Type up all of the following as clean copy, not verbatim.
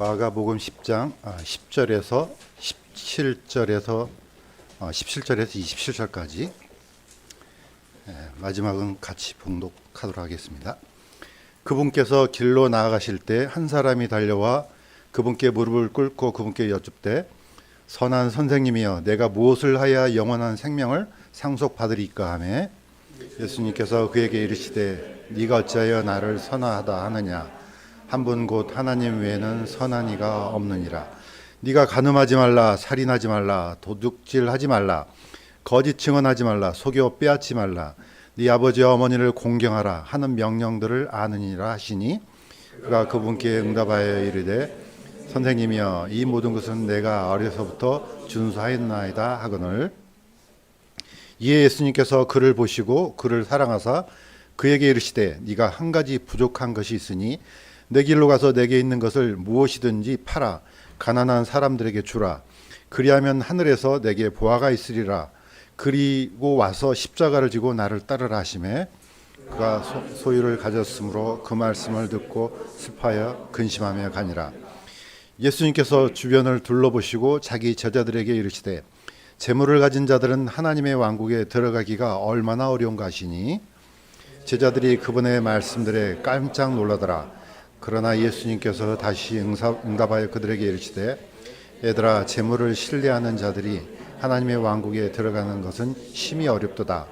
마가복음 10장 10절에서 17절에서 27절까지 마지막은 같이 봉독하도록 하겠습니다. 그분께서 길로 나아가실 때 한 사람이 달려와 그분께 무릎을 꿇고 그분께 여쭙되 선한 선생님이여 내가 무엇을 하여야 영원한 생명을 상속받으리까 하매 예수님께서 그에게 이르시되 네가 어찌하여 나를 선하다 하느냐 한 분 곧 하나님 외에는 선한 이가 없느니라. 네가 간음하지 말라, 살인하지 말라, 도둑질하지 말라, 거짓 증언하지 말라, 속여 빼앗지 말라, 네 아버지와 어머니를 공경하라 하는 명령들을 아느니라 하시니 그가 그분께 응답하여 이르되 선생님이여 이 모든 것은 내가 어려서부터 준수하였나이다 하거늘. 이에 예수님께서 그를 보시고 그를 사랑하사 그에게 이르시되 네가 한 가지 부족한 것이 있으니 내 길로 가서 내게 있는 것을 무엇이든지 팔아 가난한 사람들에게 주라. 그리하면 하늘에서 내게 보화가 있으리라. 그리고 와서 십자가를 지고 나를 따르라 하시매 그가 소유를 가졌으므로 그 말씀을 듣고 슬퍼하여 근심하며 가니라. 예수님께서 주변을 둘러보시고 자기 제자들에게 이르시되 재물을 가진 자들은 하나님의 왕국에 들어가기가 얼마나 어려운가 하시니 제자들이 그분의 말씀들에 깜짝 놀라더라. 그러나 예수님께서 다시 응답하여 그들에게 이르시되 얘들아 재물을 신뢰하는 자들이 하나님의 왕국에 들어가는 것은 심히 어렵도다.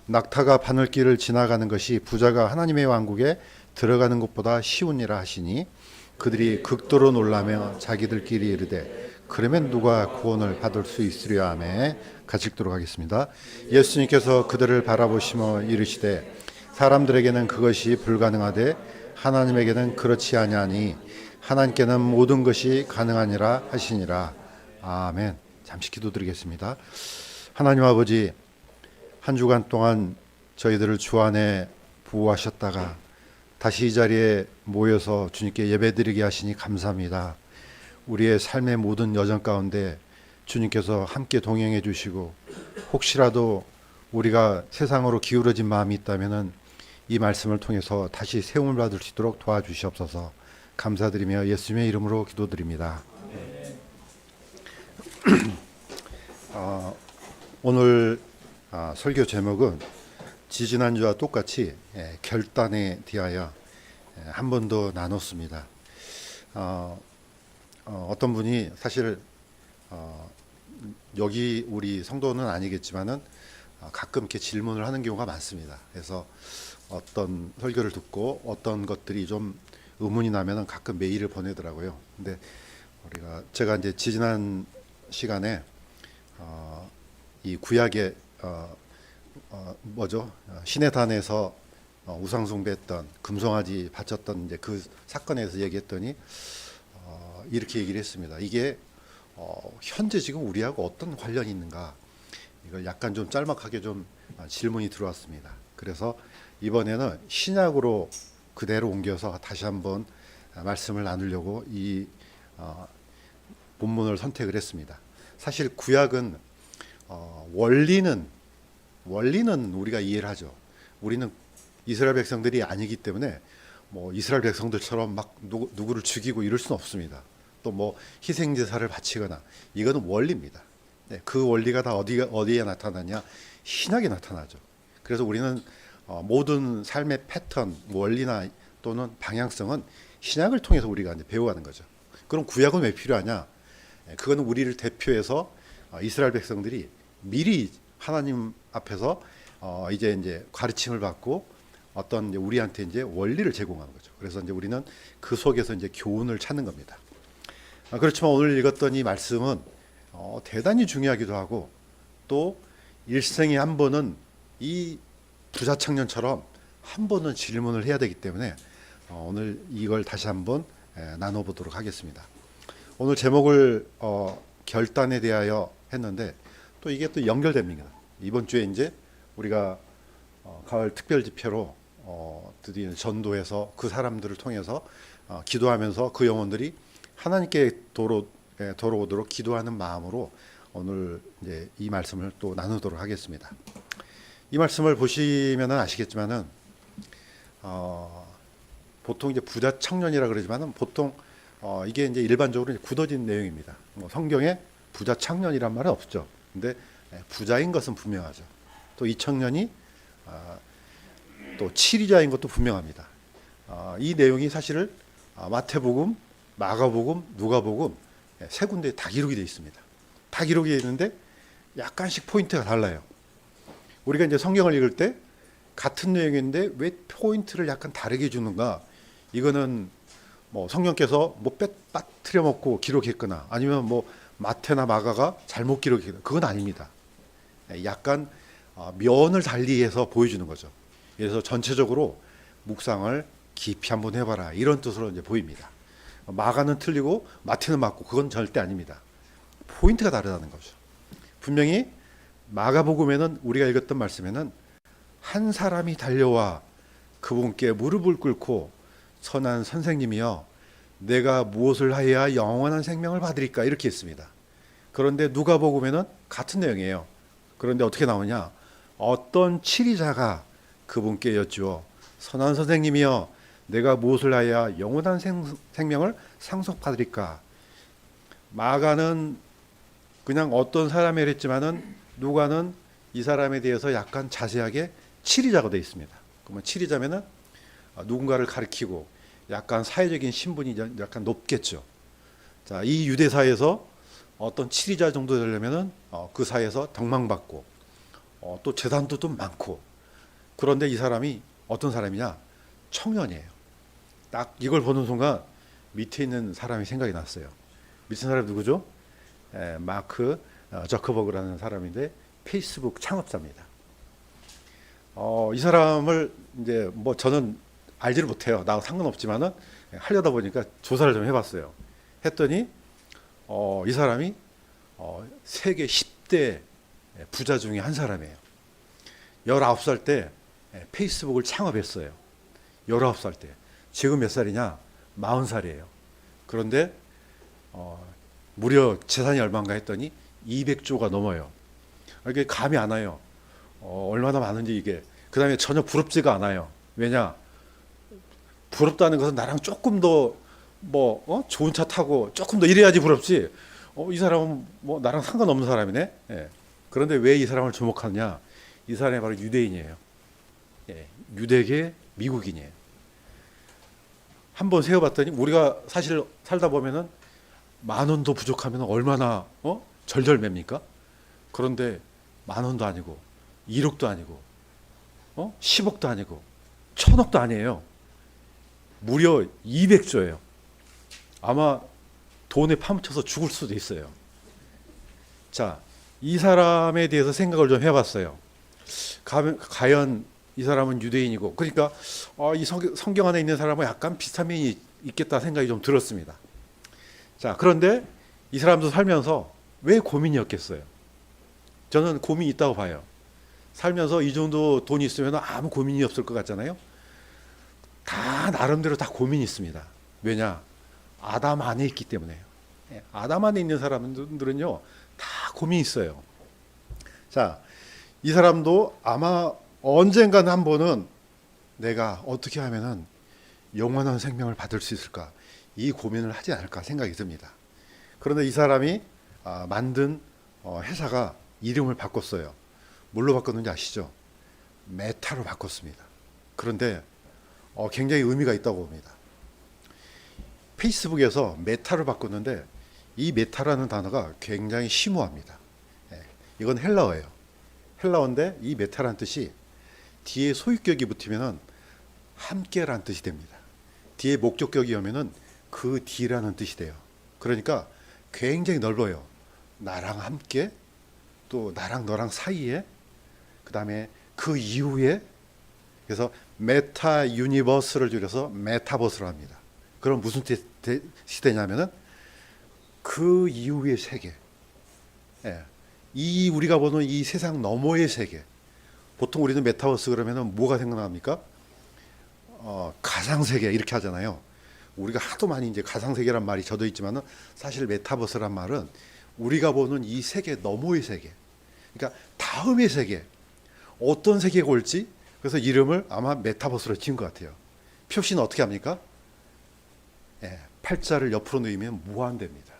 낙타가 바늘길을 지나가는 것이 부자가 하나님의 왕국에 들어가는 것보다 쉬우니라 하시니 그들이 극도로 놀라며 자기들끼리 이르되 그러면 누가 구원을 받을 수 있으려 하매 같이 읽도록 하겠습니다. 예수님께서 그들을 바라보시며 이르시되 사람들에게는 그것이 불가능하되 하나님에게는 그렇지 아니하니 하나님께는 모든 것이 가능하니라 하시니라. 아멘. 잠시 기도드리겠습니다. 하나님 아버지, 한 주간 동안 저희들을 주 안에 보호하셨다가 다시 이 자리에 모여서 주님께 예배드리게 하시니 감사합니다. 우리의 삶의 모든 여정 가운데 주님께서 함께 동행해 주시고 혹시라도 우리가 세상으로 기울어진 마음이 있다면은 이 말씀을 통해서 다시 세움을 받을 수 있도록 도와주시옵소서. 감사드리며 예수님의 이름으로 기도드립니다. 오늘 설교 제목은 지지난주와 똑같이 결단에 대하여 한 번 더 나눴습니다. 어떤 분이 사실 여기 우리 성도는 아니겠지만은 가끔 이렇게 질문을 하는 경우가 많습니다. 그래서 어떤 설교를 듣고 어떤 것들이 좀 의문이 나면은 가끔 메일을 보내더라고요. 근데 제가 이제 지난 시간에 이 구약의 신의 단에서 우상 숭배했던 금송아지 바쳤던 이제 그 사건에 대해서 얘기했더니 이렇게 얘기를 했습니다. 이게 현재 지금 우리하고 어떤 관련이 있는가? 이걸 약간 좀 짤막하게 좀 질문이 들어왔습니다. 그래서 이번에는 신약으로 그대로 옮겨서 다시 한번 말씀을 나누려고 이 본문을 선택을 했습니다. 사실 구약은 원리는 우리가 이해를 하죠. 우리는 이스라엘 백성들이 아니기 때문에 뭐 이스라엘 백성들처럼 막 누구를 죽이고 이럴 수는 없습니다. 또 뭐 희생 제사를 바치거나 이거는 원리입니다. 네, 그 원리가 다 어디에 나타나냐? 신약에 나타나죠. 그래서 우리는 모든 삶의 패턴, 원리나 또는 방향성은 신약을 통해서 우리가 이제 배워가는 거죠. 그럼 구약은 왜 필요하냐? 그거는 우리를 대표해서 이스라엘 백성들이 미리 하나님 앞에서 이제 가르침을 받고 어떤 이제 우리한테 이제 원리를 제공하는 거죠. 그래서 이제 우리는 그 속에서 이제 교훈을 찾는 겁니다. 그렇지만 오늘 읽었던 이 말씀은 대단히 중요하기도 하고 또 일생에 한 번은 이 부자 청년처럼 한 번은 질문을 해야 되기 때문에 오늘 이걸 다시 한번 나눠보도록 하겠습니다. 오늘 제목을 결단에 대하여 했는데 또 이게 또 연결됩니다. 이번 주에 이제 우리가 가을 특별 집회로 드디어 전도해서 그 사람들을 통해서 기도하면서 그 영혼들이 하나님께 돌아오도록 기도하는 마음으로 오늘 이제 이 말씀을 또 나누도록 하겠습니다. 이 말씀을 보시면은 아시겠지만은 보통 이제 부자 청년이라 그러지만은 보통 이게 이제 일반적으로 굳어진 내용입니다. 뭐 성경에 부자 청년이란 말은 없죠. 근데 부자인 것은 분명하죠. 또 이 청년이 또 치리자인 것도 분명합니다. 이 내용이 사실 마태복음, 마가복음, 누가복음 세 군데 다 기록이 되어 있습니다. 다 기록이 되어 있는데 약간씩 포인트가 달라요. 우리가 이제 성경을 읽을 때 같은 내용인데 왜 포인트를 약간 다르게 주는가? 이거는 뭐 성령께서 뭐 빠뜨려 먹고 기록했거나 아니면 뭐 마태나 마가가 잘못 기록했거나 그건 아닙니다. 약간 면을 달리해서 보여주는 거죠. 그래서 전체적으로 묵상을 깊이 한번 해봐라 이런 뜻으로 이제 보입니다. 마가는 틀리고 마태는 맞고 그건 절대 아닙니다. 포인트가 다르다는 거죠. 분명히 마가복음에는 우리가 읽었던 말씀에는 한 사람이 달려와 그분께 무릎을 꿇고 선한 선생님이여 내가 무엇을 하여야 영원한 생명을 받으리까 이렇게 했습니다. 그런데 누가복음에는 같은 내용이에요. 그런데 어떻게 나오냐? 어떤 치리자가 그분께 여쭈어 선한 선생님이여 내가 무엇을 하여야 영원한 생명을 상속받으리까. 마가는 그냥 어떤 사람이라 했지만은 누가는 이 사람에 대해서 약간 자세하게 치리자가 되어 있습니다. 그러면 치리자면은 누군가를 가리키고 약간 사회적인 신분이 약간 높겠죠. 자, 이 유대 사회에서 어떤 치리자 정도 되려면은 그 사회에서 덕망받고 또 재산도 좀 많고. 그런데 이 사람이 어떤 사람이냐? 청년이에요. 딱 이걸 보는 순간 밑에 있는 사람이 생각이 났어요. 밑에 사람이 누구죠? 마크 저커버그라는 사람인데 페이스북 창업자입니다. 이 사람을 이제 뭐 저는 알지를 못해요. 나하고 상관없지만은 하려다 보니까 조사를 좀 해봤어요. 했더니 이 사람이 세계 10대 부자 중에 한 사람이에요. 19살 때 페이스북을 창업했어요. 19살 때. 지금 몇 살이냐? 40살이에요. 그런데 무려 재산이 얼마인가 했더니 200조가 넘어요. 이게 감이 안 와요. 얼마나 많은지 이게. 그 다음에 전혀 부럽지가 않아요. 왜냐? 부럽다는 것은 나랑 조금 더 좋은 차 타고 조금 더 이래야지 부럽지. 이 사람은 뭐 나랑 상관없는 사람이네. 예. 그런데 왜 이 사람을 주목하느냐? 이 사람이 바로 유대인이에요. 예. 유대계 미국인이에요. 한번 세어봤더니 우리가 사실 살다 보면은 10,000원도 부족하면 얼마나 절절맵니까? 그런데 10,000원도 아니고 1억도 아니고 10억도 아니고 1,000억도 아니에요. 무려 200조예요. 아마 돈에 파묻혀서 죽을 수도 있어요. 자, 이 사람에 대해서 생각을 좀 해봤어요. 과연 이 사람은 유대인이고, 그러니까 이 성경 안에 있는 사람은 약간 비슷한 면이 있겠다 생각이 좀 들었습니다. 자, 그런데 이 사람도 살면서 왜 고민이었겠어요? 저는 고민이 있다고 봐요. 살면서 이 정도 돈이 있으면 아무 고민이 없을 것 같잖아요. 다 나름대로 다 고민이 있습니다. 왜냐? 아담 안에 있기 때문에요. 아담 안에 있는 사람들은요, 다 고민이 있어요. 자, 이 사람도 아마 언젠가는 한 번은 내가 어떻게 하면은 영원한 생명을 받을 수 있을까? 이 고민을 하지 않을까 생각이 듭니다. 그런데 이 사람이 만든 회사가 이름을 바꿨어요. 뭘로 바꿨는지 아시죠? 메타로 바꿨습니다. 그런데 굉장히 의미가 있다고 봅니다. 페이스북에서 메타를 바꿨는데 이 메타라는 단어가 굉장히 심오합니다. 이건 헬라어예요. 헬라어인데 이 메타라는 뜻이 뒤에 소유격이 붙으면 함께라는 뜻이 됩니다. 뒤에 목적격이 오면은 그 뒤라는 뜻이 돼요. 그러니까 굉장히 넓어요. 나랑 함께, 또 나랑 너랑 사이에, 그 다음에 그 이후에. 그래서 메타 유니버스를 줄여서 메타버스로 합니다. 그럼 무슨 뜻이 되냐면은 그 이후의 세계. 이 우리가 보는 이 세상 너머의 세계. 보통 우리는 메타버스 그러면은 뭐가 생각납니까? 가상세계 이렇게 하잖아요. 우리가 하도 많이 이제 가상세계란 말이 젖어 있지만은 사실 메타버스란 말은 우리가 보는 이 세계 너머의 세계. 그러니까 다음의 세계. 어떤 세계가 올지. 그래서 이름을 아마 메타버스로 지은 것 같아요. 표시는 어떻게 합니까? 팔자를 옆으로 놓으면 무한대입니다.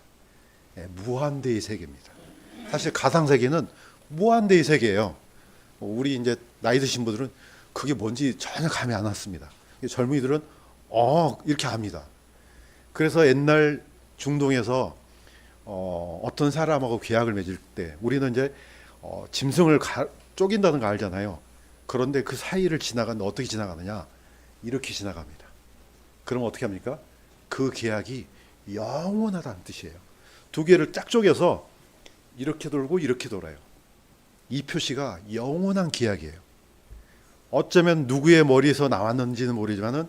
무한대의 세계입니다. 사실 가상세계는 무한대의 세계예요. 우리 이제 나이 드신 분들은 그게 뭔지 전혀 감이 안 왔습니다. 젊은이들은 이렇게 압니다. 그래서 옛날 중동에서 어떤 사람하고 계약을 맺을 때 우리는 이제 짐승을 쪼갠다는 거 알잖아요. 그런데 그 사이를 지나가는데 어떻게 지나가느냐? 이렇게 지나갑니다. 그럼 어떻게 합니까? 그 계약이 영원하다는 뜻이에요. 두 개를 짝 쪼개서 이렇게 돌고 이렇게 돌아요. 이 표시가 영원한 계약이에요. 어쩌면 누구의 머리에서 나왔는지는 모르지만은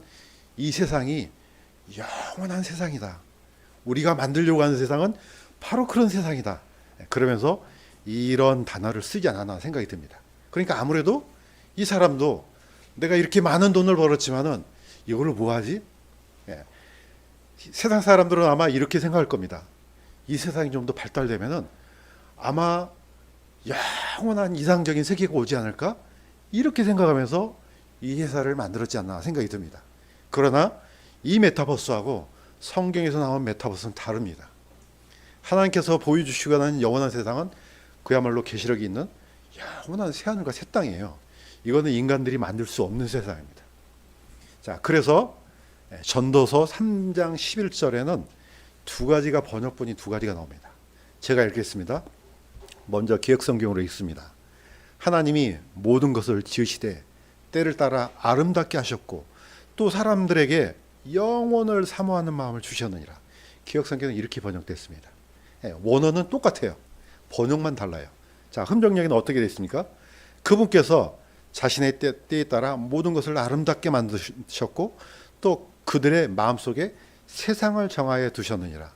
이 세상이 영원한 세상이다. 우리가 만들려고 하는 세상은 바로 그런 세상이다. 그러면서 이런 단어를 쓰지 않았나 생각이 듭니다. 그러니까 아무래도 이 사람도 내가 이렇게 많은 돈을 벌었지만은 이걸로 뭐 하지? 세상 사람들은 아마 이렇게 생각할 겁니다. 이 세상이 좀 더 발달되면은 아마 영원한 이상적인 세계가 오지 않을까? 이렇게 생각하면서 이 회사를 만들었지 않나 생각이 듭니다. 그러나 이 메타버스하고 성경에서 나온 메타버스는 다릅니다. 하나님께서 보여주시고 하는 영원한 세상은 그야말로 계시록이 있는 영원한 새하늘과 새 땅이에요. 이거는 인간들이 만들 수 없는 세상입니다. 자, 그래서 전도서 3장 11절에는 두 가지가 번역본이 두 가지가 나옵니다. 제가 읽겠습니다. 먼저 기억성경으로 읽습니다. 하나님이 모든 것을 지으시되 때를 따라 아름답게 하셨고 또 사람들에게 영원을 사모하는 마음을 주셨느니라. 기억성경은 이렇게 번역됐습니다. 원어는 똑같아요. 번역만 달라요. 자, 흠정역에는 어떻게 되어 있습니까? 그분께서 자신의 때에 따라 모든 것을 아름답게 만드셨고 또 그들의 마음속에 세상을 정하여 두셨느니라.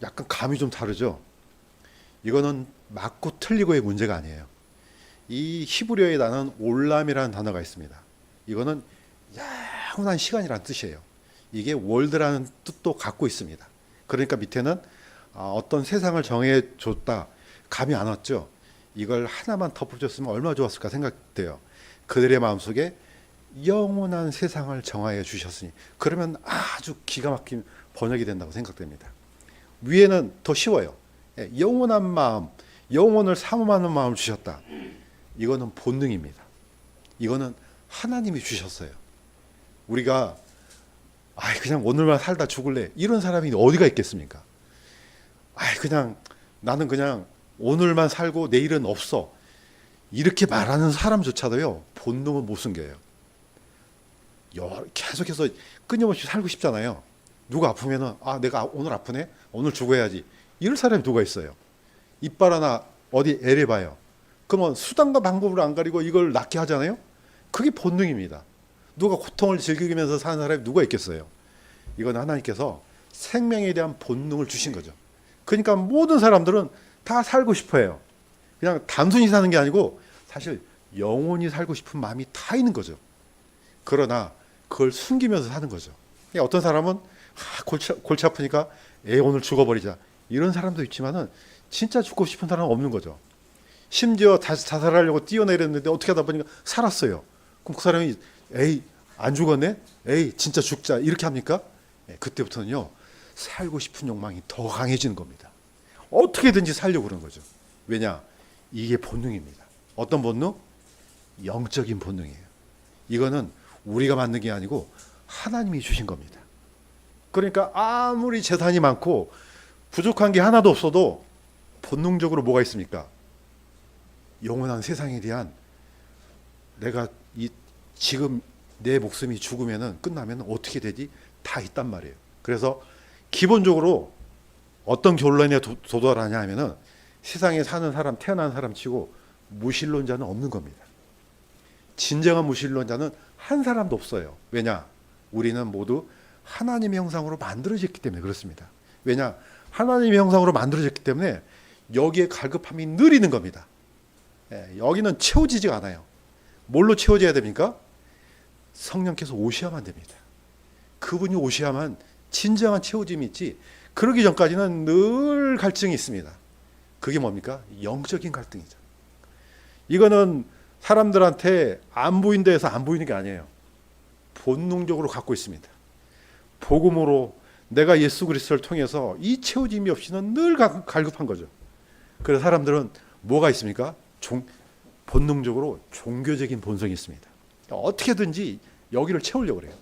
약간 감이 좀 다르죠. 이거는 맞고 틀리고의 문제가 아니에요. 이 히브리어의 단어는 올람이라는 단어가 있습니다. 이거는 영원한 시간이라는 뜻이에요. 이게 월드라는 뜻도 갖고 있습니다. 그러니까 밑에는 어떤 세상을 정해줬다. 감이 안 왔죠. 이걸 하나만 덧붙였으면 얼마나 좋았을까 생각돼요. 그들의 마음속에 영원한 세상을 정하여 주셨으니, 그러면 아주 기가 막힌 번역이 된다고 생각됩니다. 위에는 더 쉬워요. 영원한 마음, 영원을 사모하는 마음을 주셨다. 이거는 본능입니다. 이거는 하나님이 주셨어요. 우리가 그냥 오늘만 살다 죽을래, 이런 사람이 어디가 있겠습니까? 그냥 나는 그냥 오늘만 살고 내일은 없어, 이렇게 말하는 사람조차도요 본능은 못 숨겨요. 계속해서 끊임없이 살고 싶잖아요. 누가 아프면은 내가 오늘 아프네, 오늘 죽어야지, 이럴 사람이 누가 있어요? 이빨 하나 어디 애를 봐요. 그러면 수단과 방법을 안 가리고 이걸 낫게 하잖아요. 그게 본능입니다. 누가 고통을 즐기면서 사는 사람이 누가 있겠어요? 이건 하나님께서 생명에 대한 본능을 주신 거죠. 그러니까 모든 사람들은 다 살고 싶어요. 그냥 단순히 사는 게 아니고 사실 영원히 살고 싶은 마음이 다 있는 거죠. 그러나 그걸 숨기면서 사는 거죠. 어떤 사람은 골치 아프니까 오늘 죽어버리자, 이런 사람도 있지만은 진짜 죽고 싶은 사람은 없는 거죠. 심지어 자살하려고 뛰어내렸는데 어떻게 하다 보니까 살았어요. 그럼 그 사람이 안 죽었네? 진짜 죽자, 이렇게 합니까? 그때부터는요 살고 싶은 욕망이 더 강해지는 겁니다. 어떻게든지 살려고 그러는 거죠. 왜냐? 이게 본능입니다. 어떤 본능? 영적인 본능이에요. 이거는 우리가 만든 게 아니고 하나님이 주신 겁니다. 그러니까 아무리 재산이 많고 부족한 게 하나도 없어도 본능적으로 뭐가 있습니까? 영원한 세상에 대한, 내가 지금 내 목숨이 죽으면은 끝나면 어떻게 되지? 다 있단 말이에요. 그래서 기본적으로 어떤 결론에 도달하냐 하면은 세상에 사는 사람, 태어난 사람 치고 무신론자는 없는 겁니다. 진정한 무신론자는 한 사람도 없어요. 왜냐? 우리는 모두 하나님의 형상으로 만들어졌기 때문에 그렇습니다. 왜냐? 하나님의 형상으로 만들어졌기 때문에 여기에 갈급함이 느리는 겁니다. 여기는 채워지지가 않아요. 뭘로 채워져야 됩니까? 성령께서 오셔야만 됩니다. 그분이 오셔야만 진정한 채워짐이 있지, 그러기 전까지는 늘 갈증이 있습니다. 그게 뭡니까? 영적인 갈등이죠. 이거는 사람들한테 안 보인다 해서 안 보이는 게 아니에요. 본능적으로 갖고 있습니다. 복음으로 내가 예수 그리스도를 통해서 이 채워짐이 없이는 늘 갈급한 거죠. 그래서 사람들은 뭐가 있습니까? 본능적으로 종교적인 본성이 있습니다. 어떻게든지 여기를 채우려고 그래요.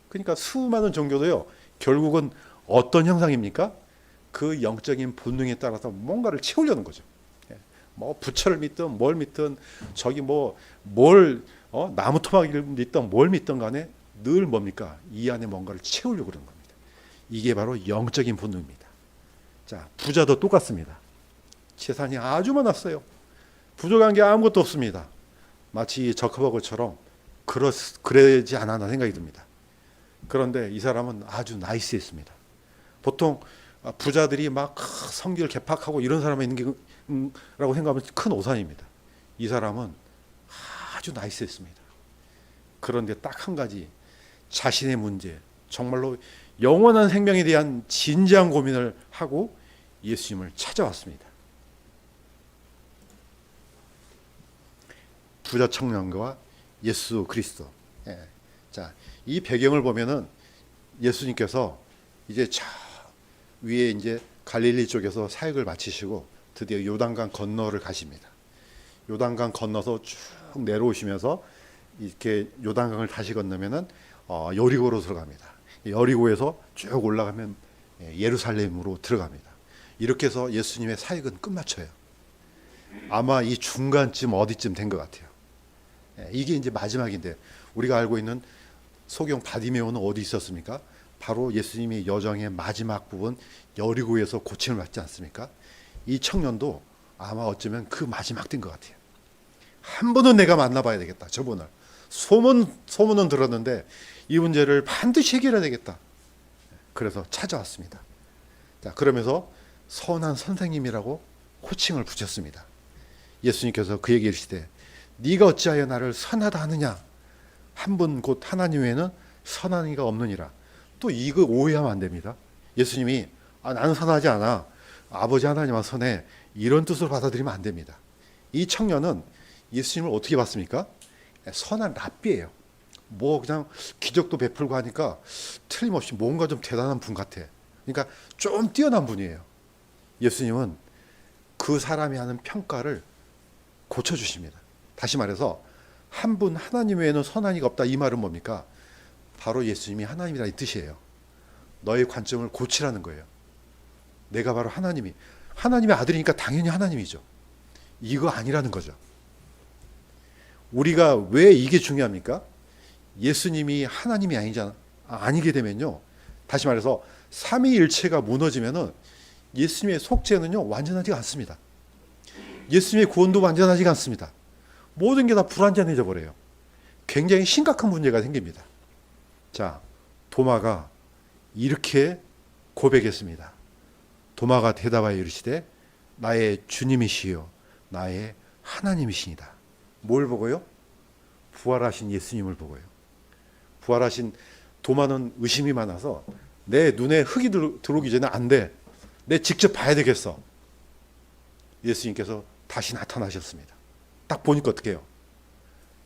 그러니까 수많은 종교도요, 결국은 어떤 형상입니까? 그 영적인 본능에 따라서 뭔가를 채우려는 거죠. 뭐 부처를 믿든 뭘 믿든 저기 나무 토막이를 믿든 뭘 믿든 간에 늘 뭡니까? 이 안에 뭔가를 채우려고 그러는 겁니다. 이게 바로 영적인 본능입니다. 자, 부자도 똑같습니다. 재산이 아주 많았어요. 부족한 게 아무것도 없습니다. 마치 저커버그처럼 그러지 않았나 생각이 듭니다. 그런데 이 사람은 아주 나이스했습니다. 보통 부자들이 막 성질 개팍하고 이런 사람이 있는 게라고 생각하면 큰 오산입니다. 이 사람은 아주 나이스했습니다. 그런데 딱 한 가지, 자신의 문제, 정말로 영원한 생명에 대한 진지한 고민을 하고 예수님을 찾아왔습니다. 부자 청년과 예수 그리스도. 자, 이 배경을 보면은 예수님께서 이제 저 위에 이제 갈릴리 쪽에서 사역을 마치시고 드디어 요단강 건너를 가십니다. 요단강 건너서 쭉 내려오시면서 이렇게 요단강을 다시 건너면은 여리고로 들어갑니다. 여리고에서 쭉 올라가면 예루살렘으로 들어갑니다. 이렇게 해서 예수님의 사역은 끝마쳐요. 아마 이 중간쯤 어디쯤 된 것 같아요. 이게 이제 마지막인데, 우리가 알고 있는 소경 바디메오는 어디 있었습니까? 바로 예수님의 여정의 마지막 부분 여리고에서 고침을 받지 않습니까? 이 청년도 아마 어쩌면 그 마지막 된 것 같아요. 한 번은 내가 만나봐야 되겠다, 저분을. 소문은 들었는데 이 문제를 반드시 해결해야 되겠다. 그래서 찾아왔습니다. 자, 그러면서 선한 선생님이라고 호칭을 붙였습니다. 예수님께서 그에게 이르시되 네가 어찌하여 나를 선하다 하느냐? 한 분 곧 하나님 외에는 선한 이가 없느니라. 또 이거 오해하면 안 됩니다. 예수님이 나는 선하지 않아, 아버지 하나님만 선해, 이런 뜻으로 받아들이면 안 됩니다. 이 청년은 예수님을 어떻게 봤습니까? 선한 랍비예요. 뭐 그냥 기적도 베풀고 하니까 틀림없이 뭔가 좀 대단한 분 같아. 그러니까 좀 뛰어난 분이에요. 예수님은 그 사람이 하는 평가를 고쳐주십니다. 다시 말해서 한 분 하나님 외에는 선한 이가 없다, 이 말은 뭡니까? 바로 예수님이 하나님이라는 뜻이에요. 너의 관점을 고치라는 거예요. 내가 바로 하나님의 아들이니까 당연히 하나님이죠. 이거 아니라는 거죠. 우리가 왜 이게 중요합니까? 예수님이 하나님이 아니게 되면요, 다시 말해서 삼위일체가 무너지면은 예수님의 속죄는요 완전하지가 않습니다. 예수님의 구원도 완전하지가 않습니다. 모든 게 다 불완전해져 버려요. 굉장히 심각한 문제가 생깁니다. 자, 도마가 이렇게 고백했습니다. 도마가 대답하여 이르시되 나의 주님이시요 나의 하나님이시니다. 뭘 보고요? 부활하신 예수님을 보고요. 부활하신 도마는 의심이 많아서 내 눈에 흙이 들어오기 전에 안 돼. 내 직접 봐야 되겠어. 예수님께서 다시 나타나셨습니다. 딱 보니까 어떻게 해요?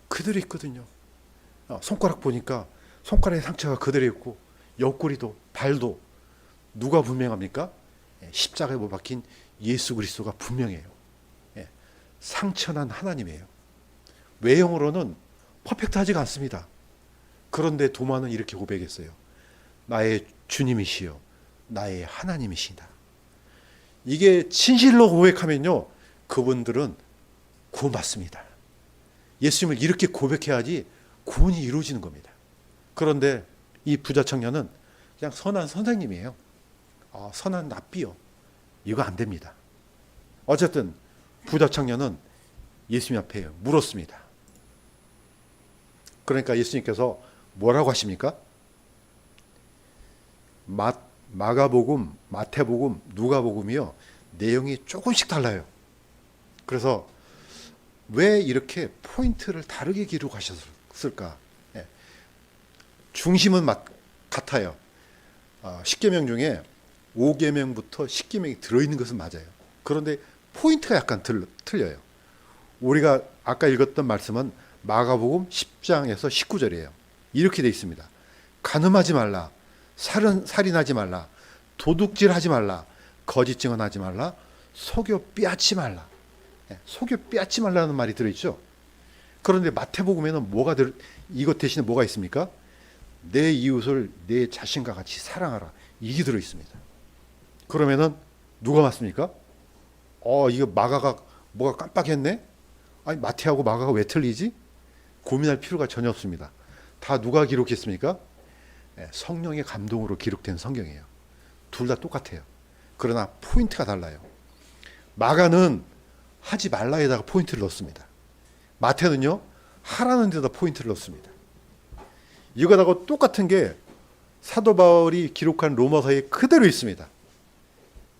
그대로 있거든요. 손가락 보니까 손가락에 상처가 그대로 있고 옆구리도 발도. 누가 분명합니까? 십자가에 못 박힌 예수 그리스도가 분명해요. 상처난 하나님이에요. 외형으로는 퍼펙트하지가 않습니다. 그런데 도마는 이렇게 고백했어요. 나의 주님이시여 나의 하나님이시다. 이게 진실로 고백하면요, 그분들은 구원받습니다. 예수님을 이렇게 고백해야지 구원이 이루어지는 겁니다. 그런데 이 부자 청년은 그냥 선한 선생님이에요. 선한 랍비요. 이거 안 됩니다. 어쨌든 부자 청년은 예수님 앞에 물었습니다. 그러니까 예수님께서 뭐라고 하십니까? 마가복음, 마태복음, 누가복음이요, 내용이 조금씩 달라요. 그래서 왜 이렇게 포인트를 다르게 기록하셨을까? 중심은 같아요. 10계명 중에 5계명부터 10계명이 들어있는 것은 맞아요. 그런데 포인트가 약간 틀려요. 우리가 아까 읽었던 말씀은 마가복음 10장에서 19절이에요. 이렇게 돼 있습니다. 간음하지 말라, 살인하지 말라, 도둑질하지 말라, 거짓 증언하지 말라, 속여 빼앗지 말라. 속여 빼앗지 말라는 말이 들어있죠. 그런데 마태복음에는 이것 대신에 뭐가 있습니까? 내 이웃을 내 자신과 같이 사랑하라. 이게 들어있습니다. 그러면은 누가 맞습니까? 이거 마가가 뭐가 깜빡했네? 아니 마태하고 마가가 왜 틀리지? 고민할 필요가 전혀 없습니다. 다 누가 기록했습니까? 성령의 감동으로 기록된 성경이에요. 둘 다 똑같아요. 그러나 포인트가 달라요. 마가는 하지 말라에다가 포인트를 넣습니다. 마태는요, 하라는 데다 포인트를 넣습니다. 이거하고 똑같은 게 사도 바울이 기록한 로마서에 그대로 있습니다.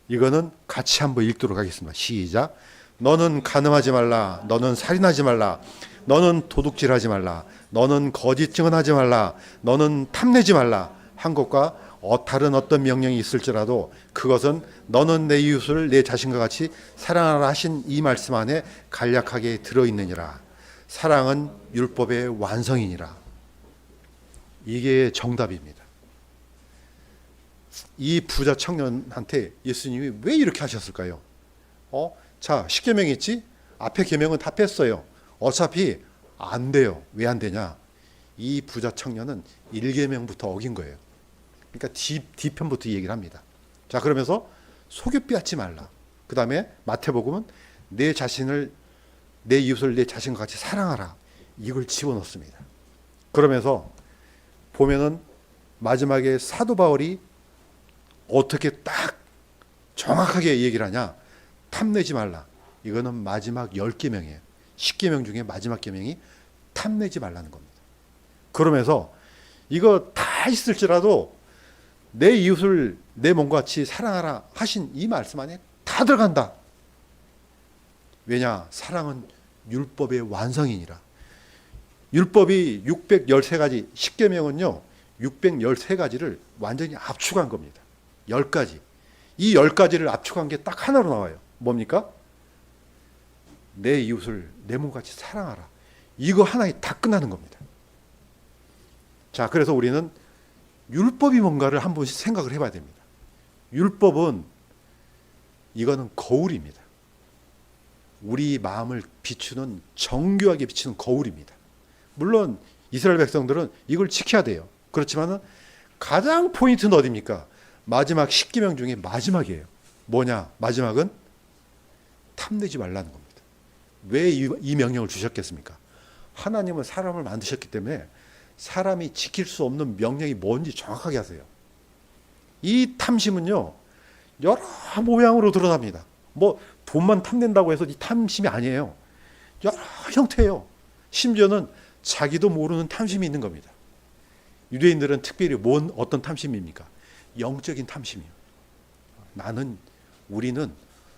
이거는 같이 한번 읽도록 하겠습니다. 시작. 너는 간음하지 말라. 너는 살인하지 말라. 너는 도둑질하지 말라. 너는 거짓 증언하지 말라. 너는 탐내지 말라. 한 것과 다른 어떤 명령이 있을지라도 그것은 너는 내 이웃을 내 자신과 같이 사랑하라 하신 이 말씀 안에 간략하게 들어있느니라. 사랑은 율법의 완성이니라. 이게 정답입니다. 이 부자 청년한테 예수님이 왜 이렇게 하셨을까요? 자, 10계명이 있지? 앞에 계명은 다 뺐어요. 어차피 안 돼요. 왜 안 되냐? 이 부자 청년은 1계명부터 어긴 거예요. 그러니까 뒤편부터 얘기를 합니다. 자, 그러면서 속여 빼앗지 말라. 그 다음에 마태복음은 내 이웃을 내 자신과 같이 사랑하라. 이걸 집어넣습니다. 그러면서 보면은 마지막에 사도 바울이 어떻게 딱 정확하게 얘기를 하냐. 탐내지 말라. 이거는 마지막 10계명이에요. 10계명 중에 마지막 계명이 탐내지 말라는 겁니다. 그러면서 이거 다 있을지라도 내 이웃을 내 몸과 같이 사랑하라 하신 이 말씀 안에 다 들어간다. 왜냐? 사랑은 율법의 완성이니라. 율법이 613가지, 10계명은요 613가지를 완전히 압축한 겁니다. 10가지. 이 10가지를 압축한 게 딱 하나로 나와요. 뭡니까? 내 이웃을 내 몸같이 사랑하라. 이거 하나에 다 끝나는 겁니다. 자, 그래서 우리는 율법이 뭔가를 한 번씩 생각을 해봐야 됩니다. 율법은 이거는 거울입니다. 우리 마음을 비추는, 정교하게 비추는 거울입니다. 물론 이스라엘 백성들은 이걸 지켜야 돼요. 그렇지만은 가장 포인트는 어디입니까? 마지막 10계명 중에 마지막이에요. 뭐냐? 마지막은 탐내지 말라는 겁니다. 왜 이 명령을 주셨겠습니까? 하나님은 사람을 만드셨기 때문에 사람이 지킬 수 없는 명령이 뭔지 정확하게 하세요. 이 탐심은요 여러 모양으로 드러납니다. 뭐 돈만 탐낸다고 해서 이 탐심이 아니에요. 여러 형태예요. 심지어는 자기도 모르는 탐심이 있는 겁니다. 유대인들은 특별히 어떤 탐심입니까? 영적인 탐심이에요. 우리는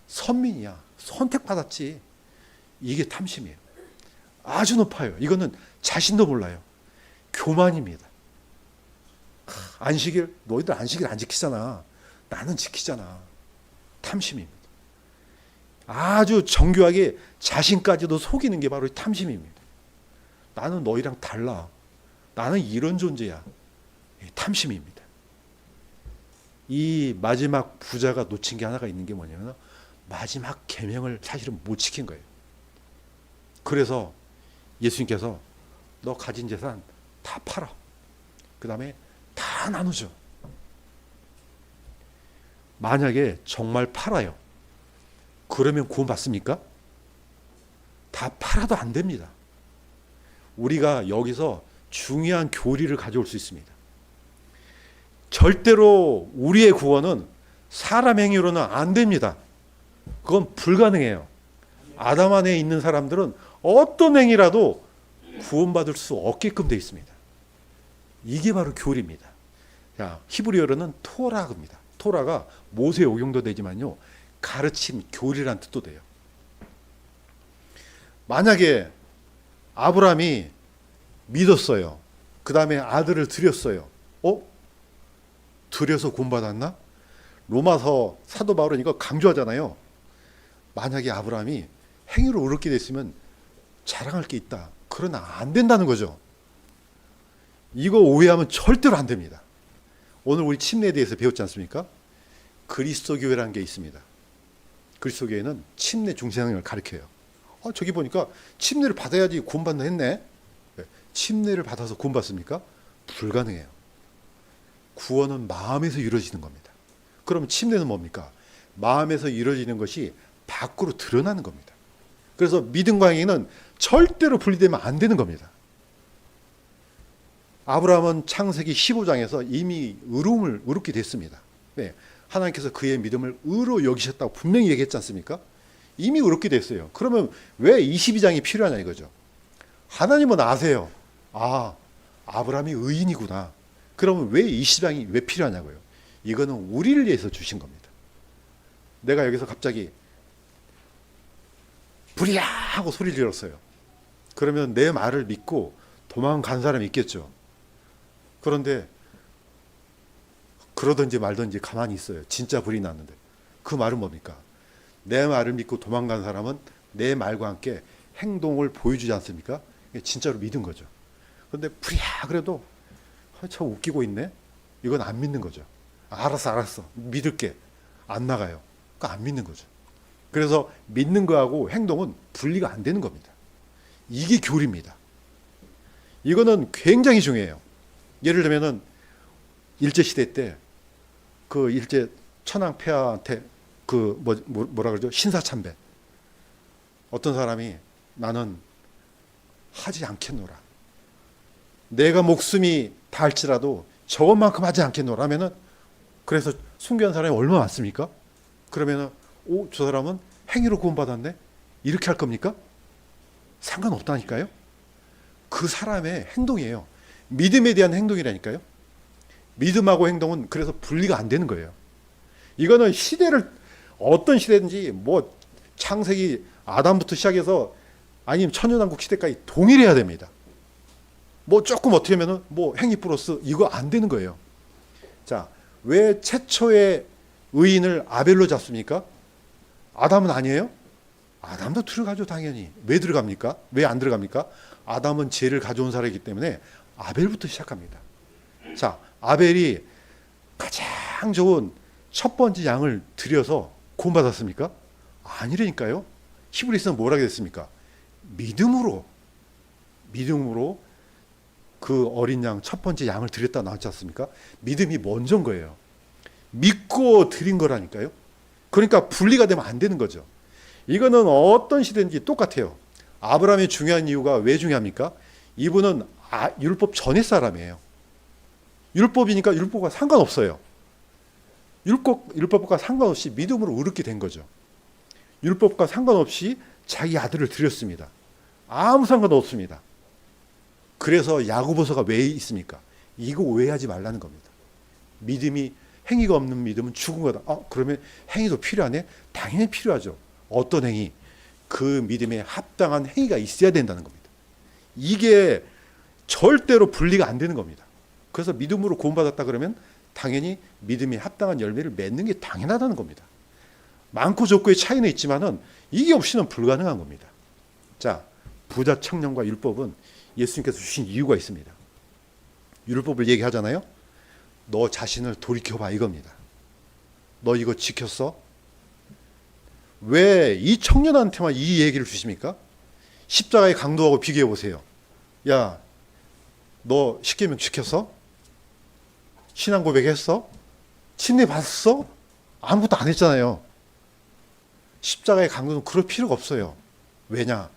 선민이야. 선택받았지. 이게 탐심이에요. 아주 높아요. 이거는 자신도 몰라요. 교만입니다. 안식일, 너희들 안식일 안 지키잖아. 나는 지키잖아. 탐심입니다. 아주 정교하게 자신까지도 속이는 게 바로 탐심입니다. 나는 너희랑 달라. 나는 이런 존재야. 탐심입니다. 이 마지막 부자가 놓친 게 하나가 있는 게 뭐냐면 마지막 계명을 사실은 못 지킨 거예요. 그래서 예수님께서 너 가진 재산 다 팔아. 그 다음에 다 나누죠. 만약에 정말 팔아요. 그러면 구원받습니까? 다 팔아도 안 됩니다. 우리가 여기서 중요한 교리를 가져올 수 있습니다. 절대로 우리의 구원은 사람 행위로는 안 됩니다. 그건 불가능해요. 아담 안에 있는 사람들은 어떤 행위라도 구원받을 수 없게끔 되어 있습니다. 이게 바로 교리입니다. 자, 히브리어로는 토라입니다. 토라가 모세에 오용도 되지만요, 가르침, 교리란 뜻도 돼요. 만약에 아브라함이 믿었어요. 그 다음에 아들을 드렸어요. 드려서 구원받았나? 로마서 사도 바울은 이거 강조하잖아요. 만약에 아브라함이 행위로 어렵게 됐으면 자랑할 게 있다. 그러나 안 된다는 거죠. 이거 오해하면 절대로 안 됩니다. 오늘 우리 침례에 대해서 배웠지 않습니까? 그리스도 교회라는 게 있습니다. 그리스도 교회는 침례 중생을 가르쳐요. 저기 보니까 침례를 받아야지 구원받나 했네. 침례를 받아서 구원받습니까? 불가능해요. 구원은 마음에서 이루어지는 겁니다. 그럼 침례는 뭡니까? 마음에서 이루어지는 것이 밖으로 드러나는 겁니다. 그래서 믿음과 행위는 절대로 분리되면 안 되는 겁니다. 아브라함은 창세기 15장에서 이미 의롭게 됐습니다. 네, 하나님께서 그의 믿음을 의로 여기셨다고 분명히 얘기했지 않습니까? 이미 의롭게 됐어요. 그러면 왜 22장이 필요하냐 이거죠. 하나님은 아세요. 아브라함이 의인이구나. 그러면 왜 22장이 왜 필요하냐고요. 이거는 우리를 위해서 주신 겁니다. 내가 여기서 갑자기 불이야 하고 소리를 질렀어요. 그러면 내 말을 믿고 도망간 사람이 있겠죠. 그런데 그러든지 말든지 가만히 있어요. 진짜 불이 났는데. 그 말은 뭡니까? 내 말을 믿고 도망간 사람은 내 말과 함께 행동을 보여주지 않습니까? 진짜로 믿은 거죠. 그런데 불이야 그래도 저 웃기고 있네? 이건 안 믿는 거죠. 알았어 믿을게. 안 나가요. 그러니까 안 믿는 거죠. 그래서 믿는 거하고 행동은 분리가 안 되는 겁니다. 이게 교리입니다. 이거는 굉장히 중요해요. 예를 들면은 일제시대 때 그 일제 천황폐하한테 그 뭐라 그러죠? 신사참배. 어떤 사람이 나는 하지 않겠노라. 내가 목숨이 닿을지라도 저것만큼 하지 않겠노라 하면은 그래서 순교한 사람이 얼마나 많습니까? 그러면은 저 사람은 행위로 구원받았네? 이렇게 할 겁니까? 상관없다니까요. 그 사람의 행동이에요. 믿음에 대한 행동이라니까요. 믿음하고 행동은 그래서 분리가 안 되는 거예요. 이거는 시대를 어떤 시대든지 뭐 창세기 아담부터 시작해서 아니면 천연왕국 시대까지 동일해야 됩니다. 뭐 조금 어떻게 하면은 뭐 행위 플러스 이거 안 되는 거예요. 자, 왜 최초의 의인을 아벨로 잡습니까? 아담은 아니에요? 아담도 들어가죠, 당연히. 왜 들어갑니까? 왜 안 들어갑니까? 아담은 죄를 가져온 사람이기 때문에 아벨부터 시작합니다. 자, 아벨이 가장 좋은 첫 번째 양을 드려서 구원받았습니까? 아니라니까요. 히브리서는 뭐라고 됐습니까? 믿음으로 그 어린 양 첫 번째 양을 드렸다 나왔지 않습니까? 믿음이 먼저인 거예요. 믿고 드린 거라니까요. 그러니까 분리가 되면 안 되는 거죠. 이거는 어떤 시대인지 똑같아요. 아브라함이 중요한 이유가 왜 중요합니까? 이분은 율법 전의 사람이에요. 율법이니까 율법과 상관없어요. 율법과 상관없이 믿음으로 의롭게 된 거죠. 율법과 상관없이 자기 아들을 드렸습니다. 아무 상관없습니다. 그래서 야고보서가 왜 있습니까? 이거 오해하지 말라는 겁니다. 믿음이 행위가 없는 믿음은 죽은 거다. 그러면 행위도 필요하네? 당연히 필요하죠. 어떤 행위? 그 믿음에 합당한 행위가 있어야 된다는 겁니다. 이게 절대로 분리가 안 되는 겁니다. 그래서 믿음으로 구원받았다 그러면 당연히 믿음에 합당한 열매를 맺는 게 당연하다는 겁니다. 많고 적고의 차이는 있지만은 이게 없이는 불가능한 겁니다. 자, 부자 청년과 율법은 예수님께서 주신 이유가 있습니다. 율법을 얘기하잖아요. 너 자신을 돌이켜봐 이겁니다. 너 이거 지켰어? 왜 이 청년한테만 이 얘기를 주십니까? 십자가의 강도하고 비교해 보세요. 야, 너 십계명 지켰어? 신앙 고백했어? 침례 받았어? 아무것도 안 했잖아요. 십자가의 강도는 그럴 필요가 없어요. 왜냐?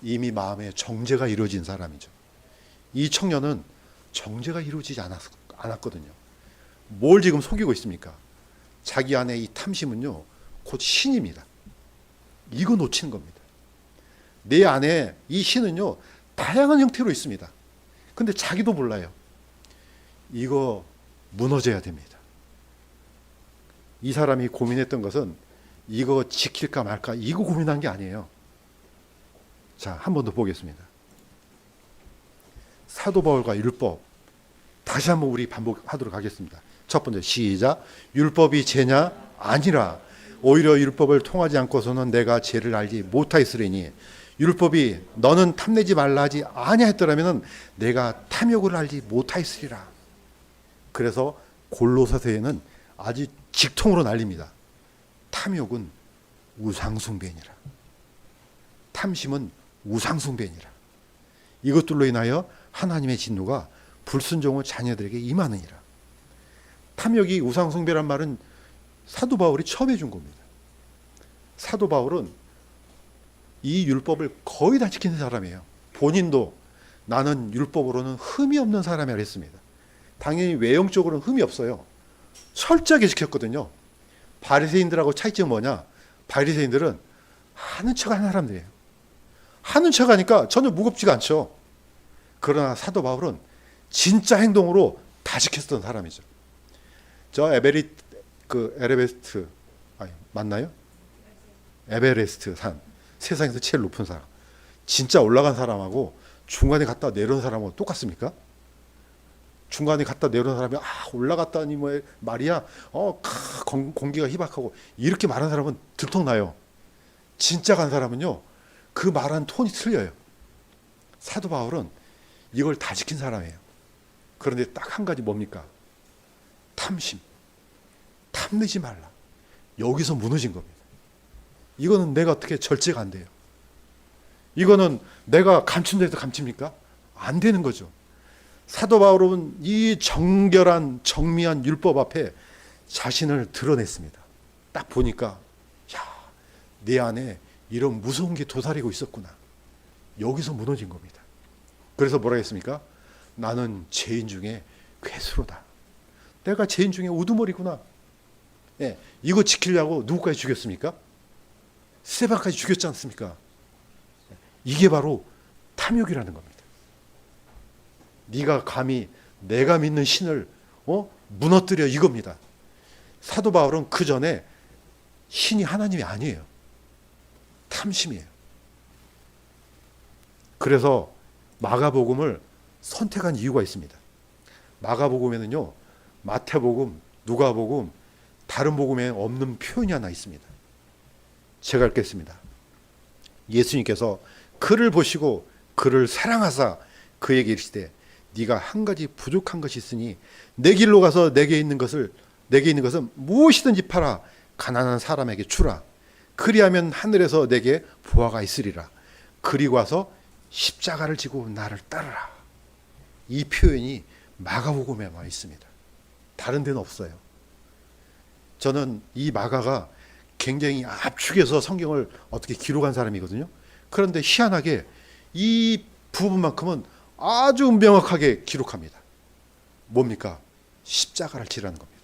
이미 마음에 정죄가 이루어진 사람이죠. 이 청년은 정죄가 이루어지지 않았거든요. 뭘 지금 속이고 있습니까? 자기 안에 이 탐심은요, 곧 신입니다. 이거 놓치는 겁니다. 내 안에 이 신은요, 다양한 형태로 있습니다. 근데 자기도 몰라요. 이거 무너져야 됩니다. 이 사람이 고민했던 것은 이거 지킬까 말까 이거 고민한 게 아니에요. 자, 한 번 더 보겠습니다. 사도 바울과 율법 다시 한번 우리 반복하도록 하겠습니다. 첫 번째 시작. 율법이 죄냐? 아니라 오히려 율법을 통하지 않고서는 내가 죄를 알지 못하였으리니 율법이 너는 탐내지 말라 하지 아니하였더라면 내가 탐욕을 알지 못하였으리라. 그래서 골로새서에는 아주 직통으로 날립니다. 탐욕은 우상숭배니라. 탐심은 우상숭배니라. 이것들로 인하여 하나님의 진노가 불순종의 자녀들에게 임하느니라. 탐욕이 우상숭배란 말은 사도 바울이 처음 해준 겁니다. 사도 바울은 이 율법을 거의 다 지키는 사람이에요. 본인도 나는 율법으로는 흠이 없는 사람이라 했습니다. 당연히 외형적으로는 흠이 없어요. 철저하게 지켰거든요. 바리새인들하고 차이점은 뭐냐? 바리새인들은 하는 척하는 사람들이에요. 하는 척하니까 전혀 무겁지가 않죠. 그러나 사도 바울은 진짜 행동으로 다 지켰던 사람이죠. 저 에베레스트 맞나요? 에베레스트 산, 세상에서 제일 높은 사람, 진짜 올라간 사람하고 중간에 갔다 내려온 사람하고 똑같습니까? 중간에 갔다 내려온 사람이 올라갔다니 뭐 말이야, 공기가 희박하고 이렇게 말하는 사람은 들통나요. 진짜 간 사람은요, 그 말하는 톤이 틀려요. 사도 바울은 이걸 다 지킨 사람이에요. 그런데 딱 한 가지 뭡니까? 탐심. 탐내지 말라. 여기서 무너진 겁니다. 이거는 내가 어떻게 절제가 안 돼요. 이거는 내가 감춘다 해서 감춥니까? 안 되는 거죠. 사도 바울은 이 정결한 정미한 율법 앞에 자신을 드러냈습니다. 딱 보니까 내 안에 이런 무서운 게 도사리고 있었구나. 여기서 무너진 겁니다. 그래서 뭐라 했습니까? 나는 죄인 중에 괴수로다. 내가 죄인 중에 우두머리구나. 이거 지키려고 누구까지 죽였습니까? 스데반까지 죽였지 않습니까? 이게 바로 탐욕이라는 겁니다. 네가 감히 내가 믿는 신을 무너뜨려, 이겁니다. 사도 바울은 그 전에 신이 하나님이 아니에요. 탐심이에요. 그래서 마가복음을 선택한 이유가 있습니다. 마가복음에는요, 마태복음, 누가복음, 다른 복음에 없는 표현이 하나 있습니다. 제가 읽겠습니다. 예수님께서 그를 보시고 그를 사랑하사 그에게 이르시되 네가 한 가지 부족한 것이 있으니 내 길로 가서 내게 있는 것은 무엇이든지 팔아 가난한 사람에게 주라. 그리하면 하늘에서 내게 보화가 있으리라. 그리고 와서 십자가를 지고 나를 따르라. 이 표현이 마가복음에만 있습니다. 다른 데는 없어요. 저는 이 마가가 굉장히 압축해서 성경을 어떻게 기록한 사람이거든요. 그런데 희한하게 이 부분만큼은 아주 명확하게 기록합니다. 뭡니까? 십자가를 지라는 겁니다.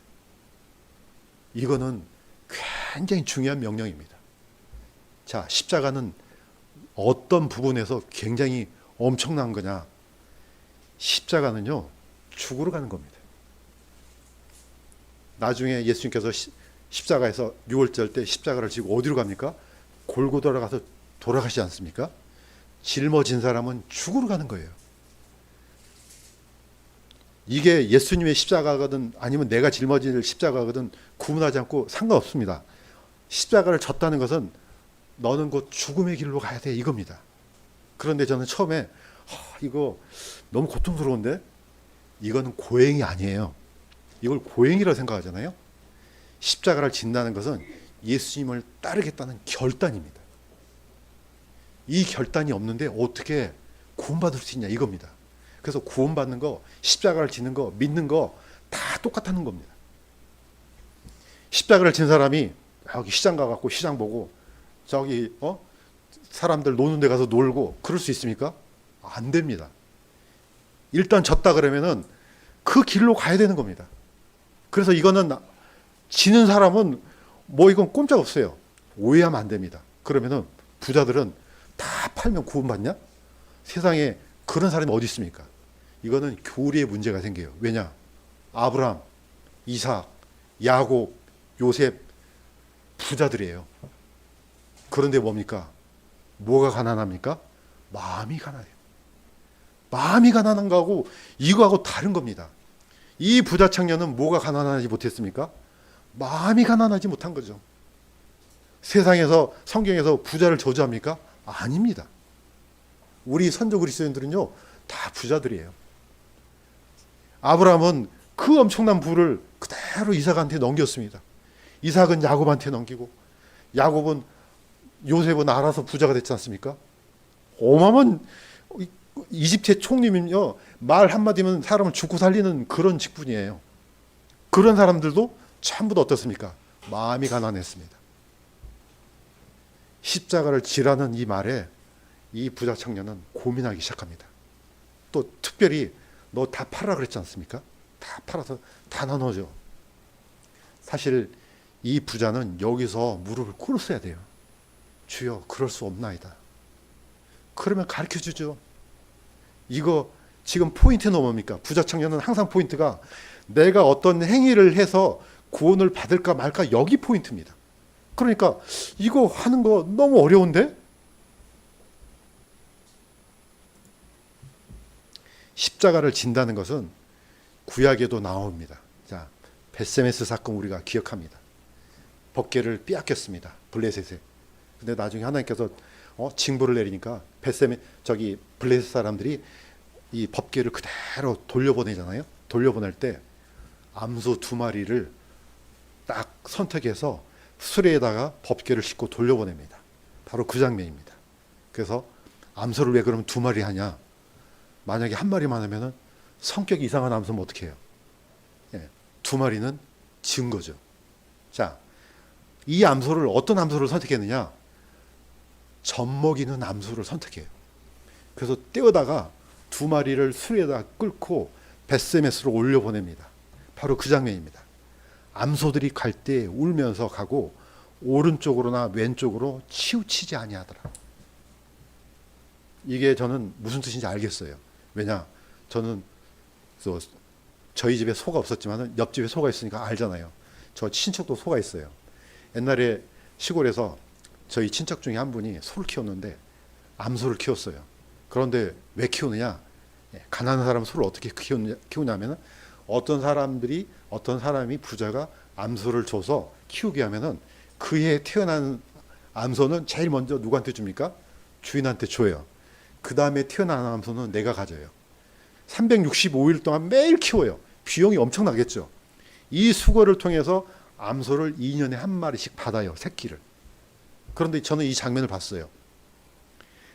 이거는 굉장히 중요한 명령입니다. 자, 십자가는 어떤 부분에서 굉장히 엄청난 거냐? 십자가는요, 죽으러 가는 겁니다. 나중에 예수님께서 십자가에서 6월절 때 십자가를 지고 어디로 갑니까? 골고다로 가서 돌아가시지 않습니까? 짊어진 사람은 죽으러 가는 거예요. 이게 예수님의 십자가거든 아니면 내가 짊어질 십자가거든 구분하지 않고 상관없습니다. 십자가를 졌다는 것은 너는 곧 죽음의 길로 가야 돼, 이겁니다. 그런데 저는 처음에 이거 너무 고통스러운데? 이거는 고행이 아니에요. 이걸 고행이라고 생각하잖아요. 십자가를 진다는 것은 예수님을 따르겠다는 결단입니다. 이 결단이 없는데 어떻게 구원받을 수 있냐, 이겁니다. 그래서 구원받는 거, 십자가를 지는 거, 믿는 거 다 똑같다는 겁니다. 십자가를 진 사람이 여기 시장 가갖고 시장 보고 저기 사람들 노는 데 가서 놀고 그럴 수 있습니까? 안 됩니다. 일단 졌다 그러면은 그 길로 가야 되는 겁니다. 그래서 이거는 지는 사람은 뭐 이건 꼼짝없어요. 오해하면 안 됩니다. 그러면은 부자들은 다 팔면 구원받냐? 세상에 그런 사람이 어디 있습니까? 이거는 교리의 문제가 생겨요. 왜냐? 아브라함, 이삭, 야곱, 요셉 부자들이에요. 그런데 뭡니까? 뭐가 가난합니까? 마음이 가난해요. 마음이 가난한 거하고 이거하고 다른 겁니다. 이 부자 청년은 뭐가 가난하지 못했습니까? 마음이 가난하지 못한 거죠. 세상에서 성경에서 부자를 저주합니까? 아닙니다. 우리 선조 그리스도인들은요 다 부자들이에요. 아브라함은 그 엄청난 부를 그대로 이삭한테 넘겼습니다. 이삭은 야곱한테 넘기고 야곱은 요셉은 알아서 부자가 됐지 않습니까? 어마어마한 이집트의 총리면요, 말 한마디면 사람을 죽고 살리는 그런 직분이에요. 그런 사람들도 전부 다 어떻습니까? 마음이 가난했습니다. 십자가를 지라는 이 말에 이 부자 청년은 고민하기 시작합니다. 또 특별히 너 다 팔아 그랬지 않습니까? 다 팔아서 다 나눠줘. 사실 이 부자는 여기서 무릎을 꿇었어야 돼요. 주여, 그럴 수 없나이다. 그러면 가르쳐 주죠. 이거 지금 포인트는 뭡니까? 부자 청년은 항상 포인트가 내가 어떤 행위를 해서 구원을 받을까 말까, 여기 포인트입니다. 그러니까 이거 하는 거 너무 어려운데? 십자가를 진다는 것은 구약에도 나옵니다. 자, 벳세메스 사건 우리가 기억합니다. 법궤를 빼앗겼습니다. 블레셋에. 근데 나중에 하나님께서 징벌을 내리니까 블레셋 사람들이 이 법궤를 그대로 돌려보내잖아요. 돌려보낼 때 암소 2마리를 딱 선택해서 수레에다가 법궤를 싣고 돌려보냅니다. 바로 그 장면입니다. 그래서 암소를 왜 그러면 2마리 하냐? 만약에 1마리만 하면은 성격이 이상한 암소면 어떻게 해요? 2마리는 증거죠. 자, 이 암소를 어떤 암소를 선택했느냐? 젖먹이는 암소를 선택해요. 그래서 떼어다가 2마리를 수레에다 끌고 벳세메스로 올려보냅니다. 바로 그 장면입니다. 암소들이 갈 때 울면서 가고 오른쪽으로나 왼쪽으로 치우치지 아니하더라. 이게 저는 무슨 뜻인지 알겠어요. 왜냐? 저는 저희 집에 소가 없었지만 옆집에 소가 있으니까 알잖아요. 저 친척도 소가 있어요. 옛날에 시골에서 저희 친척 중에 한 분이 소를 키웠는데 암소를 키웠어요. 그런데 왜 키우느냐? 가난한 사람은 소를 어떻게 키우냐면 어떤 사람이 부자가 암소를 줘서 키우게 하면은 그해 태어난 암소는 제일 먼저 누구한테 줍니까? 주인한테 줘요. 그 다음에 태어난 암소는 내가 가져요. 365일 동안 매일 키워요. 비용이 엄청나겠죠. 이 수거를 통해서 암소를 2년에 1마리씩 받아요. 새끼를. 그런데 저는 이 장면을 봤어요.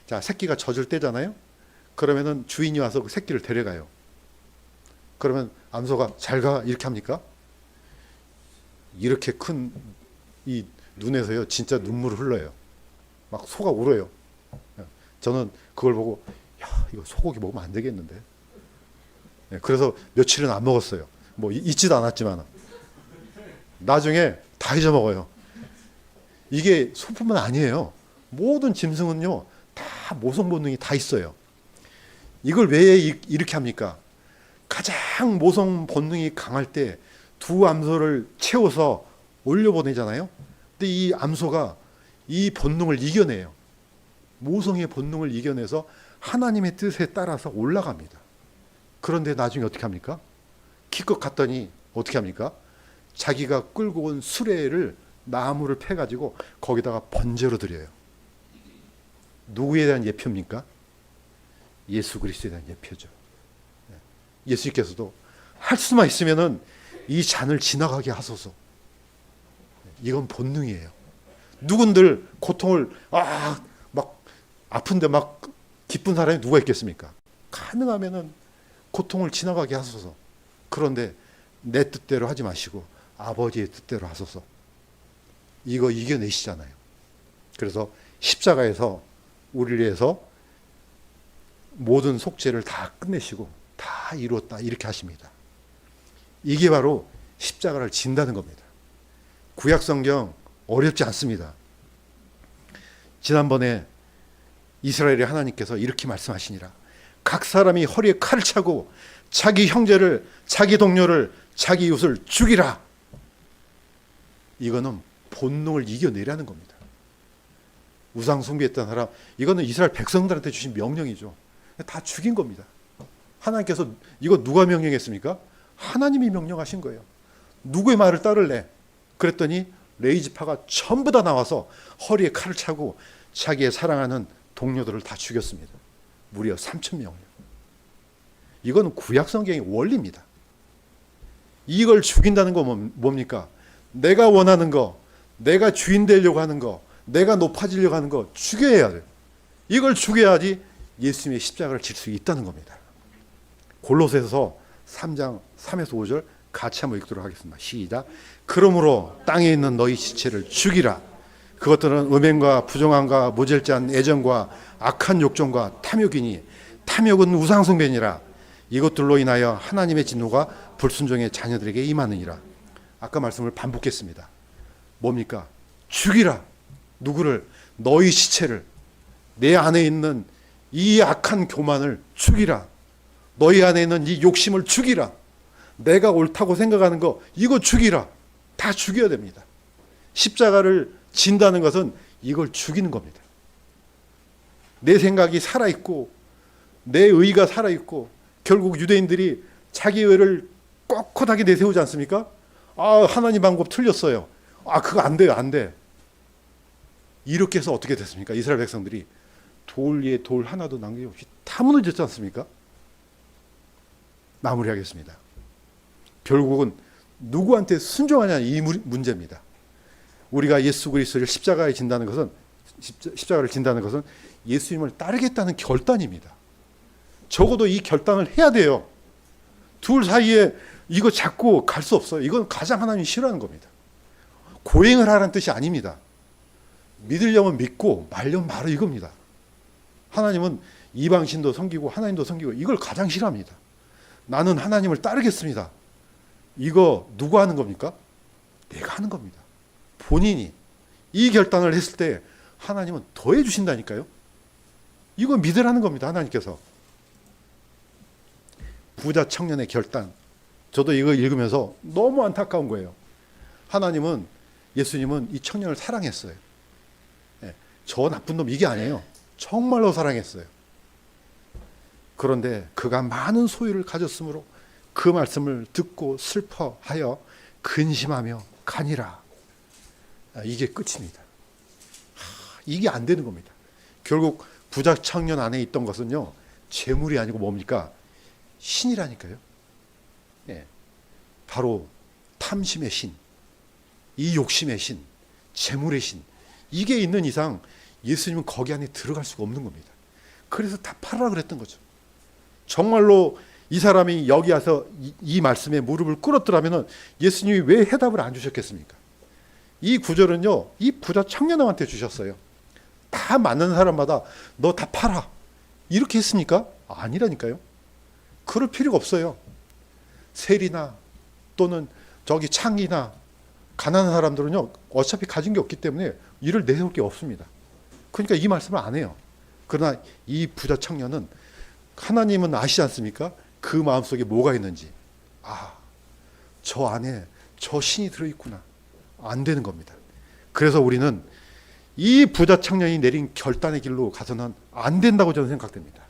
자, 새끼가 젖을 때잖아요. 그러면은 주인이 와서 그 새끼를 데려가요. 그러면 암소가 잘 가 이렇게 합니까? 이렇게 큰 이 눈에서요 진짜 눈물을 흘러요. 막 소가 울어요. 저는 그걸 보고 야, 이거 소고기 먹으면 안 되겠는데. 그래서 며칠은 안 먹었어요. 뭐 잊지도 않았지만 나중에 다 잊어먹어요. 이게 소뿐만 아니에요. 모든 짐승은요 다 모성 본능이 다 있어요. 이걸 왜 이렇게 합니까? 가장 모성 본능이 강할 때 2 암소를 채워서 올려보내잖아요. 근데 이 암소가 이 본능을 이겨내요. 모성의 본능을 이겨내서 하나님의 뜻에 따라서 올라갑니다. 그런데 나중에 어떻게 합니까? 기껏 갔더니 어떻게 합니까? 자기가 끌고 온 수레를 나무를 패가지고 거기다가 번제로 드려요. 누구에 대한 예표입니까? 예수 그리스도에 대한 예표죠. 예수님께서도 할 수만 있으면은 이 잔을 지나가게 하소서. 이건 본능이에요. 누군들 고통을 막 아픈데 막 기쁜 사람이 누가 있겠습니까? 가능하면은 고통을 지나가게 하소서. 그런데 내 뜻대로 하지 마시고 아버지의 뜻대로 하소서. 이거 이겨내시잖아요. 그래서 십자가에서 우리를 위해서 모든 속죄를 다 끝내시고 다 이루었다 이렇게 하십니다. 이게 바로 십자가를 진다는 겁니다. 구약 성경 어렵지 않습니다. 지난번에 이스라엘의 하나님께서 이렇게 말씀하시니라. 각 사람이 허리에 칼을 차고 자기 형제를, 자기 동료를, 자기 이웃을 죽이라. 이거는 본능을 이겨내라는 겁니다. 우상 숭배했던 사람, 이거는 이스라엘 백성들한테 주신 명령이죠. 다 죽인 겁니다. 하나님께서 이거 누가 명령했습니까? 하나님이 명령하신 거예요. 누구의 말을 따를래? 그랬더니 레이지파가 전부 다 나와서 허리에 칼을 차고 자기의 사랑하는 동료들을 다 죽였습니다. 무려 3,000명을. 이건 구약 성경의 원리입니다. 이걸 죽인다는 건 뭡니까? 내가 원하는 거, 내가 주인 되려고 하는 거, 내가 높아지려고 하는 거 죽여야 돼요. 이걸 죽여야지 예수님의 십자가를 질 수 있다는 겁니다. 골로새서 3장 3에서 5절 같이 한번 읽도록 하겠습니다. 시작. 그러므로 땅에 있는 너희 지체를 죽이라. 그것들은 음행과 부정함과 모질지한 애정과 악한 욕정과 탐욕이니 탐욕은 우상숭배니라. 이것들로 인하여 하나님의 진노가 불순종의 자녀들에게 임하느니라. 아까 말씀을 반복했습니다. 뭡니까? 죽이라. 누구를? 너희 지체를. 내 안에 있는 이 악한 교만을 죽이라. 너희 안에 있는 이 욕심을 죽이라. 내가 옳다고 생각하는 거 이거 죽이라. 다 죽여야 됩니다. 십자가를 진다는 것은 이걸 죽이는 겁니다. 내 생각이 살아있고 내 의가 살아있고 결국 유대인들이 자기 의를 꼿꼿하게 내세우지 않습니까? 아, 하나님 방법 틀렸어요. 아, 그거 안 돼요. 안 돼. 이렇게 해서 어떻게 됐습니까? 이스라엘 백성들이 돌 위에 돌 하나도 남김없이 다 무너졌지 않습니까? 마무리하겠습니다. 결국은 누구한테 순종하냐 이 문제입니다. 우리가 예수 그리스도를 십자가를 진다는 것은 예수님을 따르겠다는 결단입니다. 적어도 이 결단을 해야 돼요. 둘 사이에 이거 잡고 갈 수 없어요. 이건 가장 하나님이 싫어하는 겁니다. 고행을 하라는 뜻이 아닙니다. 믿으려면 믿고 말려면 말어 이겁니다. 하나님은 이방신도 섬기고 하나님도 섬기고 이걸 가장 싫어합니다. 나는 하나님을 따르겠습니다. 이거 누가 하는 겁니까? 내가 하는 겁니다. 본인이 이 결단을 했을 때 하나님은 더해 주신다니까요. 이거 믿으라는 겁니다. 하나님께서. 부자 청년의 결단. 저도 이거 읽으면서 너무 안타까운 거예요. 하나님은, 예수님은 이 청년을 사랑했어요. 저 나쁜 놈 이게 아니에요. 정말로 사랑했어요. 그런데 그가 많은 소유를 가졌으므로 그 말씀을 듣고 슬퍼하여 근심하며 가니라. 이게 끝입니다. 이게 안 되는 겁니다. 결국 부자 청년 안에 있던 것은요, 재물이 아니고 뭡니까? 신이라니까요. 바로 탐심의 신, 이 욕심의 신, 재물의 신, 이게 있는 이상 예수님은 거기 안에 들어갈 수가 없는 겁니다. 그래서 다 팔아라 그랬던 거죠. 정말로 이 사람이 여기 와서 이 말씀에 무릎을 꿇었더라면 예수님이 왜 해답을 안 주셨겠습니까? 이 구절은요, 이 부자 청년한테 주셨어요. 다 맞는 사람마다 너 다 팔아. 이렇게 했습니까? 아니라니까요. 그럴 필요가 없어요. 세리나 또는 저기 창이나 가난한 사람들은요, 어차피 가진 게 없기 때문에 이를 내세울 게 없습니다. 그러니까 이 말씀을 안 해요. 그러나 이 부자 청년은 하나님은 아시지 않습니까? 그 마음속에 뭐가 있는지. 아, 저 안에 저 신이 들어있구나. 안 되는 겁니다. 그래서 우리는 이 부자 청년이 내린 결단의 길로 가서는 안 된다고 저는 생각됩니다.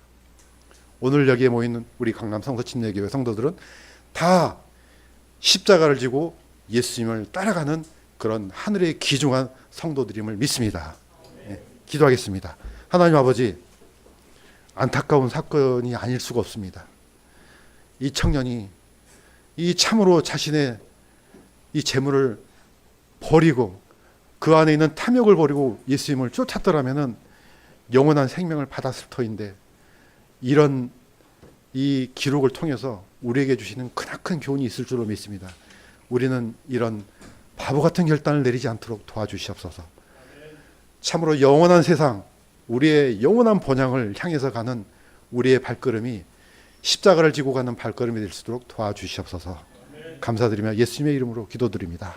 오늘 여기에 모이는 우리 강남 성서침례교회 성도들은 다 십자가를 지고 예수님을 따라가는 그런 하늘의 귀중한 성도들임을 믿습니다. 기도하겠습니다. 하나님 아버지, 안타까운 사건이 아닐 수가 없습니다. 이 청년이 이 참으로 자신의 이 재물을 버리고 그 안에 있는 탐욕을 버리고 예수님을 쫓았더라면 영원한 생명을 받았을 터인데, 이런 이 기록을 통해서 우리에게 주시는 크나큰 교훈이 있을 줄로 믿습니다. 우리는 이런 바보 같은 결단을 내리지 않도록 도와주시옵소서. 참으로 영원한 세상, 우리의 영원한 본향을 향해서 가는 우리의 발걸음이 십자가를 지고 가는 발걸음이 될 수 있도록 도와주시옵소서. 감사드리며 예수님의 이름으로 기도드립니다.